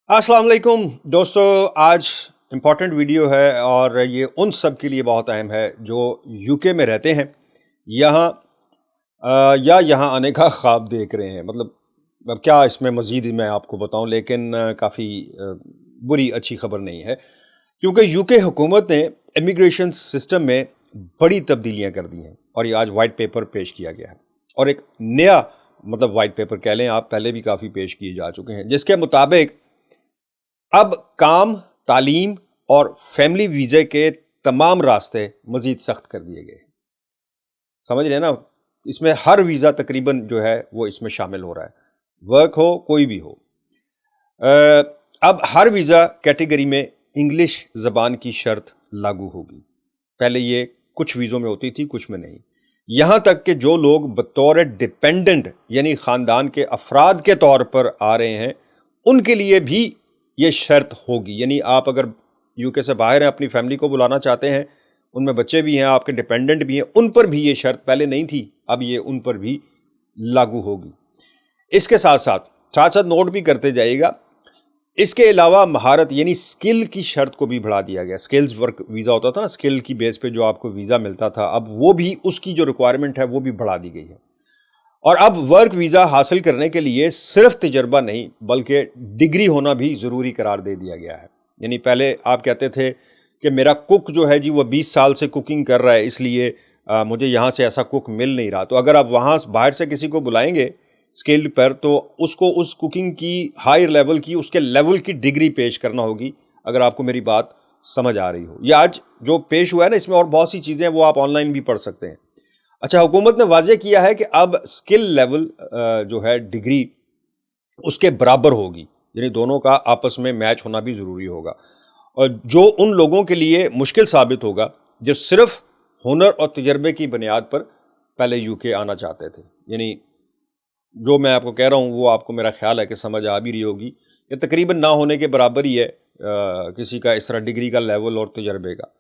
अस्सलाम वालेकुम दोस्तों, आज इम्पॉर्टेंट वीडियो है और ये उन सब के लिए बहुत अहम है जो यूके में रहते हैं यहाँ या यहाँ आने का ख्वाब देख रहे हैं। मतलब अब क्या इसमें मज़ीद मैं आपको बताऊं, लेकिन काफ़ी बुरी अच्छी खबर नहीं है, क्योंकि यूके हुकूमत ने इमिग्रेशन सिस्टम में बड़ी तब्दीलियां कर दी हैं और ये आज वाइट पेपर पेश किया गया है। और एक नया वाइट पेपर कह लें आप, पहले भी काफ़ी पेश किए जा चुके हैं, जिसके मुताबिक अब काम, तालीम और फैमिली वीज़े के तमाम रास्ते मज़ीद सख्त कर दिए गए। समझ रहे हैं ना, इसमें हर वीज़ा तकरीबन जो है वो इसमें शामिल हो रहा है, वर्क हो कोई भी हो। अब हर वीज़ा कैटेगरी में इंग्लिश ज़बान की शर्त लागू होगी। पहले ये कुछ वीज़ों में होती थी, कुछ में नहीं। यहाँ तक कि जो लोग बतौर डिपेंडेंट यानी ख़ानदान के अफराद के तौर पर आ रहे हैं, उनके लिए भी ये शर्त होगी। यानी आप अगर यूके से बाहर हैं, अपनी फैमिली को बुलाना चाहते हैं, उनमें बच्चे भी हैं, आपके डिपेंडेंट भी हैं, उन पर भी ये शर्त पहले नहीं थी, अब ये उन पर भी लागू होगी। इसके साथ साथ नोट भी करते जाइएगा, इसके अलावा महारत यानी स्किल की शर्त को भी बढ़ा दिया गया। स्किल्स वर्क वीज़ा होता था ना, स्किल की बेस पे जो आपको वीज़ा मिलता था, अब वो भी उसकी जो रिक्वायरमेंट है वो भी बढ़ा दी गई है। और अब वर्क वीज़ा हासिल करने के लिए सिर्फ तजर्बा नहीं बल्कि डिग्री होना भी ज़रूरी करार दे दिया गया है। यानी पहले आप कहते थे कि मेरा कुक जो है जी वो 20 साल से कुकिंग कर रहा है, इसलिए मुझे यहाँ से ऐसा कुक मिल नहीं रहा। तो अगर आप वहाँ बाहर से किसी को बुलाएंगे स्किल्ड पर, तो उसको उस कुकिंग की हायर लेवल की, उसके लेवल की डिग्री पेश करना होगी। अगर आपको मेरी बात समझ आ रही हो, ये आज जो पेश हुआ है ना, इसमें और बहुत सी चीज़ें हैं, वो आप ऑनलाइन भी पढ़ सकते हैं। अच्छा, हुकूमत ने वाज़ेह किया है कि अब स्किल लेवल जो है डिग्री उसके बराबर होगी, यानी दोनों का आपस में मैच होना भी ज़रूरी होगा। और जो उन लोगों के लिए मुश्किल साबित होगा जो सिर्फ हुनर और तजर्बे की बुनियाद पर पहले यूके आना चाहते थे, यानी जो मैं आपको कह रहा हूँ वो आपको मेरा ख्याल है कि समझ आ भी रही होगी, ये तकरीबन ना होने के बराबर ही है किसी का इस तरह डिग्री का लेवल और तजर्बे का।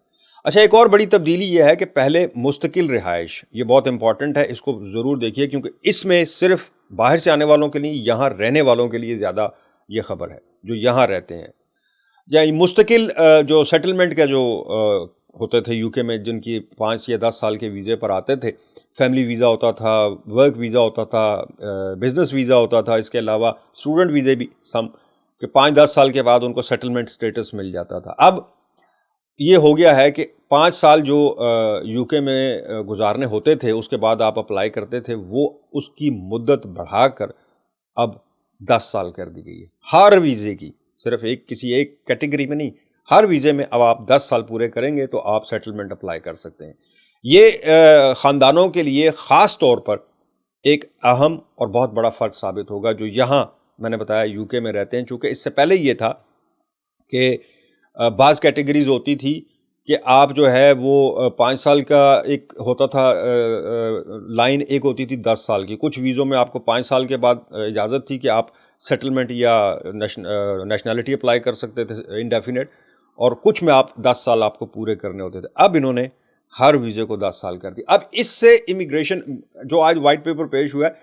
अच्छा, एक और बड़ी तब्दीली ये है कि पहले मुस्तकिल रिहाइश, ये बहुत इंपॉर्टेंट है, इसको ज़रूर देखिए, क्योंकि इसमें सिर्फ बाहर से आने वालों के लिए, यहाँ रहने वालों के लिए ज़्यादा ये खबर है जो यहाँ रहते हैं। या मुस्तकिल जो सेटलमेंट का जो होते थे यूके में, जिनकी 5 या 10 साल के वीज़े पर आते थे, फैमिली वीज़ा होता था, वर्क वीज़ा होता था, बिज़नेस वीज़ा होता था, इसके अलावा स्टूडेंट वीज़े भी सम कि 5-10 साल के बाद उनको सेटलमेंट स्टेटस मिल जाता था। अब ये हो गया है कि 5 साल जो यूके में गुजारने होते थे, उसके बाद आप अप्लाई करते थे, वो उसकी मुद्दत बढ़ाकर अब 10 साल कर दी गई है हर वीज़े की। सिर्फ किसी एक कैटेगरी में नहीं, हर वीज़े में अब आप 10 साल पूरे करेंगे तो आप सेटलमेंट अप्लाई कर सकते हैं। ये ख़ानदानों के लिए ख़ास तौर पर एक अहम और बहुत बड़ा फ़र्क साबित होगा जो यहाँ मैंने बताया यूके में रहते हैं। चूँकि इससे पहले ये था कि बाज़ कैटेगरीज होती थी कि आप जो है वो 5 साल का एक होता था लाइन, एक होती थी 10 साल की। कुछ वीज़ों में आपको 5 साल के बाद इजाज़त थी कि आप सेटलमेंट या नेशनैलिटी अप्लाई कर सकते थे इंडेफिनेट, और कुछ में आप 10 साल आपको पूरे करने होते थे। अब इन्होंने हर वीज़े को 10 साल कर दिया। अब इससे इमिग्रेशन जो आज वाइट पेपर पेश हुआ है,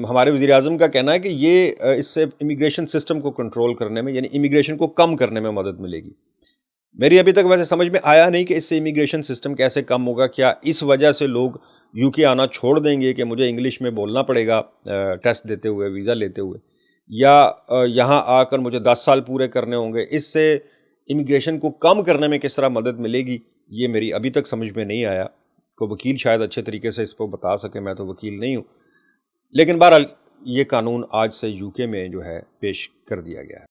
हमारे वज़ीर-ए-आज़म का कहना है कि ये इससे इमिग्रेशन सिस्टम को कंट्रोल करने में, यानी इमिग्रेशन को कम करने में मदद मिलेगी। मेरी अभी तक वैसे समझ में आया नहीं कि इससे इमिग्रेशन सिस्टम कैसे कम होगा। क्या इस वजह से लोग यूके आना छोड़ देंगे कि मुझे इंग्लिश में बोलना पड़ेगा टेस्ट देते हुए, वीज़ा लेते हुए, या यहाँ आकर मुझे 10 साल पूरे करने होंगे? इससे इमिग्रेशन को कम करने में किस तरह मदद मिलेगी, ये मेरी अभी तक समझ में नहीं आया। कोई वकील शायद अच्छे तरीके से इसको बता सके, मैं तो वकील नहीं हूँ। लेकिन बहरहाल ये कानून आज से यूके में जो है पेश कर दिया गया है।